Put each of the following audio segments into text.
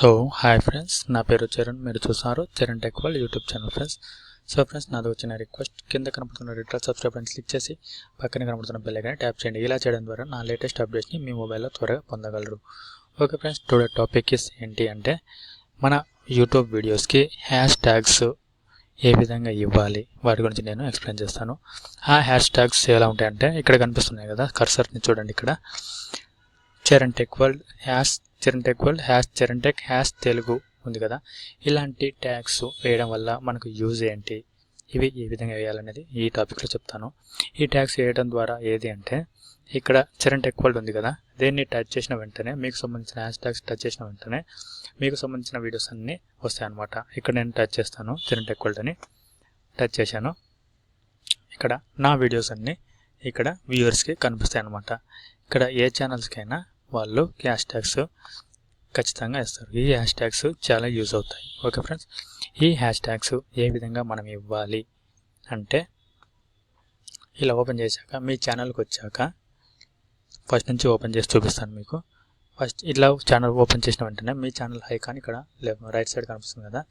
So hi friends, నా పేరు చరణ్. మీరు చూస్తున్నారు Charan tech world YouTube channel friends. So friends, నాది వచ్చిన రిక్వెస్ట్, కింద కనపడుతున్న red colour subscribe button click చేసి పక్కన కనపడుతున్న బెల్ ఐకాన్ ట్యాప్ చేయండి. ఇలా చేయడం ద్వారా నా లేటెస్ట్ అప్డేట్స్ని మీ మొబైల్లో త్వరగా పొందగలరు. ఓకే ఫ్రెండ్స్, టుడే టాపిక్ ఏంటి అంటే మన యూట్యూబ్ వీడియోస్కి హ్యాష్ ట్యాగ్స్ ఏ విధంగా ఇవ్వాలి వాటి గురించి నేను ఎక్స్ప్లెయిన్ చేస్తాను. ఆ హ్యాష్ ట్యాగ్స్ ఎలా ఉంటాయంటే ఇక్కడ కనిపిస్తున్నాయి కదా, కర్సర్ని చూడండి. ఇక్కడ Charan tech world hash Charan tech world hash Charan tech hash Telugu ఉంది కదా. ఇలాంటి ట్యాగ్స్ వేయడం వల్ల మనకు యూజ్ ఏంటి, ఇవి ఏ విధంగా వేయాలనేది ఈ టాపిక్లో చెప్తాను. ఈ ట్యాగ్స్ వేయడం ద్వారా ఏది అంటే ఇక్కడ చరణ్ టెక్ వరల్డ్ ఉంది కదా, దీన్ని టచ్ చేసిన వెంటనే మీకు సంబంధించిన హ్యాష్ ట్యాగ్స్ టచ్ చేసిన వెంటనే మీకు సంబంధించిన వీడియోస్ అన్నీ వస్తాయి అన్నమాట. ఇక్కడ నేను టచ్ చేస్తాను, చరణ్ టెక్ వరల్డ్ అని టచ్ చేశాను. ఇక్కడ నా వీడియోస్ అన్నీ ఇక్కడ వ్యూవర్స్కి కనిపిస్తాయి అన్నమాట. ఇక్కడ ఏ ఛానల్స్కైనా వాళ్ళు హ్యాష్ ట్యాగ్స్ ఖచ్చితంగా ఇస్తారు. ఈ హ్యాష్ ట్యాగ్స్ చాలా యూజ్ అవుతాయి. ఓకే ఫ్రెండ్స్, ఈ హ్యాష్ ట్యాగ్స్ ఏ విధంగా మనం ఇవ్వాలి అంటే ఇలా ఓపెన్ చేశాక మీ ఛానల్కి వచ్చాక ఫస్ట్ నుంచి ఓపెన్ చేసి చూపిస్తాను మీకు. ఫస్ట్ ఇలా ఛానల్ ఓపెన్ చేసిన వెంటనే మీ ఛానల్ ఐకాన్ ఇక్కడ రైట్ సైడ్ కనిపిస్తుంది కదా,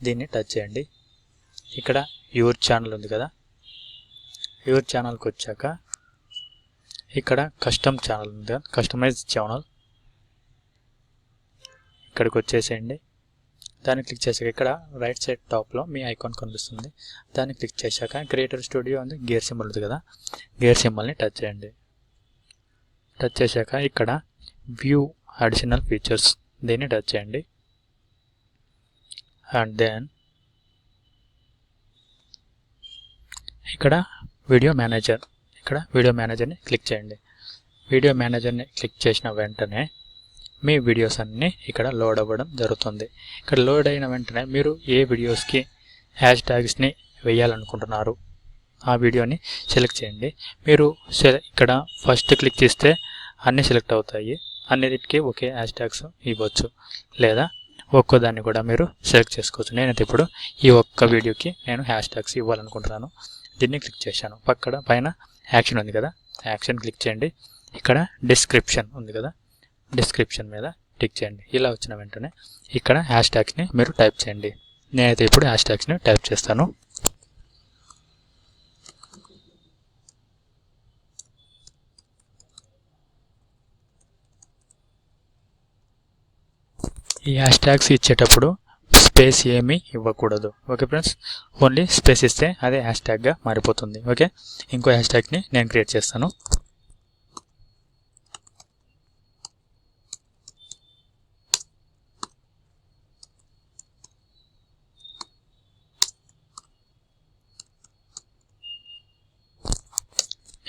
దీన్ని టచ్ చేయండి. ఇక్కడ యువర్ ఛానల్ ఉంది కదా, యువర్ ఛానల్కి వచ్చాక ఇక్కడ కస్టమ్ ఛానల్ ఉంది కదా, కస్టమైజ్ ఛానల్ ఇక్కడికి వచ్చేసేయండి. దాన్ని క్లిక్ చేశాక ఇక్కడ రైట్ సైడ్ టాప్లో మీ ఐకాన్ కనిపిస్తుంది. దాన్ని క్లిక్ చేశాక క్రియేటర్ స్టూడియో ఉంది, గేర్ సింబల్ ఉంది కదా, గేర్ సింబల్ని టచ్ చేయండి. టచ్ చేశాక ఇక్కడ వ్యూ అడిషనల్ ఫీచర్స్ దీన్ని టచ్ చేయండి. అండ్ దెన్ ఇక్కడ వీడియో మేనేజర్, ఇక్కడ వీడియో మేనేజర్ని క్లిక్ చేయండి. వీడియో మేనేజర్ని క్లిక్ చేసిన వెంటనే మీ వీడియోస్ అన్నీ ఇక్కడ లోడ్ అవ్వడం జరుగుతుంది. ఇక్కడ లోడ్ అయిన వెంటనే మీరు ఏ వీడియోస్కి హ్యాష్ ట్యాగ్స్ని వేయాలనుకుంటున్నారు ఆ వీడియోని సెలెక్ట్ చేయండి. మీరు ఇక్కడ ఫస్ట్ క్లిక్ చేస్తే అన్నీ సెలెక్ట్ అవుతాయి. అన్నిటికీ ఒకే హ్యాష్ ట్యాగ్స్ ఇవ్వచ్చు, లేదా ఒక్కోదాన్ని కూడా మీరు సెలెక్ట్ చేసుకోవచ్చు. నేనైతే ఇప్పుడు ఈ ఒక్క వీడియోకి నేను హ్యాష్ ట్యాగ్స్ ఇవ్వాలనుకుంటున్నాను. దీన్ని క్లిక్ చేశాను. పైన యాక్షన్ ఉంది కదా, యాక్షన్ క్లిక్ చేయండి. ఇక్కడ డిస్క్రిప్షన్ ఉంది కదా, డిస్క్రిప్షన్ మీద టిక్ చేయండి. ఇలా వచ్చిన వెంటనే ఇక్కడ హ్యాష్ ట్యాగ్స్ని మీరు టైప్ చేయండి. నేనైతే ఇప్పుడు హ్యాష్ ట్యాగ్స్ని టైప్ చేస్తాను. ఈ హ్యాష్ ట్యాగ్స్ ఇచ్చేటప్పుడు స్పేస్ ఏమీ ఇవ్వకూడదు. ఓకే ఫ్రెండ్స్, ఓన్లీ స్పేస్ ఇస్తే అదే హ్యాష్ ట్యాగ్గా మారిపోతుంది. ఓకే, ఇంకో హ్యాష్ ట్యాగ్ని నేను క్రియేట్ చేస్తాను.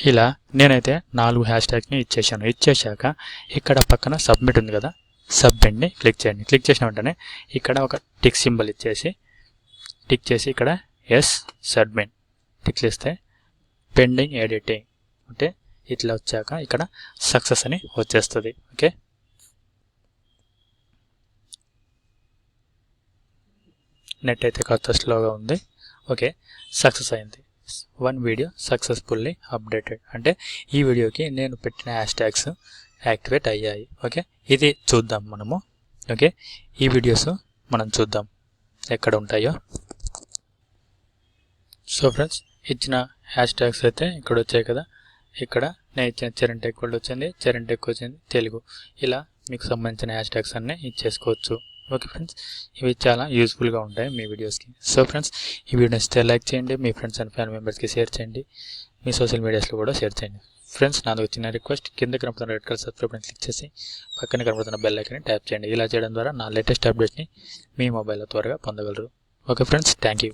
ఇలా నేనైతే 4 హ్యాష్ ట్యాగ్ని ఇచ్చేసాను. ఇచ్చేసాక ఇక్కడ పక్కన సబ్మిట్ ఉంది కదా, సబ్మిట్ని క్లిక్ చేయండి. క్లిక్ చేసిన వెంటనే ఇక్కడ ఒక టిక్ సింబల్ ఇచ్చేసి టిక్ చేసి ఇక్కడ ఎస్ సబ్మిట్ టిక్ చేస్తే పెండింగ్ ఎడిటింగ్ అంటే ఇట్లా వచ్చాక ఇక్కడ సక్సెస్ అని వచ్చేస్తుంది. ఓకే, నెట్ అయితే కాస్త స్లోగా ఉంది. ఓకే, సక్సెస్ అయింది. 1 వీడియో సక్సెస్ఫుల్లీ అప్డేటెడ్ అంటే ఈ వీడియోకి నేను పెట్టిన హ్యాష్ ట్యాగ్స్ యాక్టివేట్ అయ్యాయి. ఓకే, ఇది చూద్దాం మనము. ఓకే, ఈ వీడియోస్ మనం చూద్దాం ఎక్కడ ఉంటాయో. సో ఫ్రెండ్స్, ఇచ్చిన హ్యాష్ ట్యాగ్స్ అయితే ఇక్కడ వచ్చాయి కదా. ఇక్కడ నేను ఇచ్చిన చరణ్ టెక్ వరల్డ్ వచ్చింది, చరణ్ టెక్ వచ్చింది తెలుగు. ఇలా మీకు సంబంధించిన హ్యాష్ ట్యాగ్స్ అన్నీ ఇచ్చేసుకోవచ్చు. ఓకే ఫ్రెండ్స్, ఇవి చాలా యూస్ఫుల్గా ఉంటాయి మీ వీడియోస్కి. సో ఫ్రెండ్స్, ఈ వీడియో ఇస్తే లైక్ చేయండి, మీ ఫ్రెండ్స్ అండ్ ఫ్యామిలీ మెంబర్స్కి షేర్ చేయండి, మీ సోషల్ మీడియాస్లో కూడా షేర్ చేయండి. ఫ్రెండ్స్, నాది వచ్చిన రిక్వెస్ట్, కింద కనపడుతున్న red colour subscribe button click చేసి పక్కన కనపడుతున్న బెల్ ఐకాన్ని ట్యాప్ చేయండి. ఇలా చేయడం ద్వారా నా లేటెస్ట్ అప్డేట్ని మీ మొబైల్లో త్వరగా పొందగలరు. Okay friends, thank you.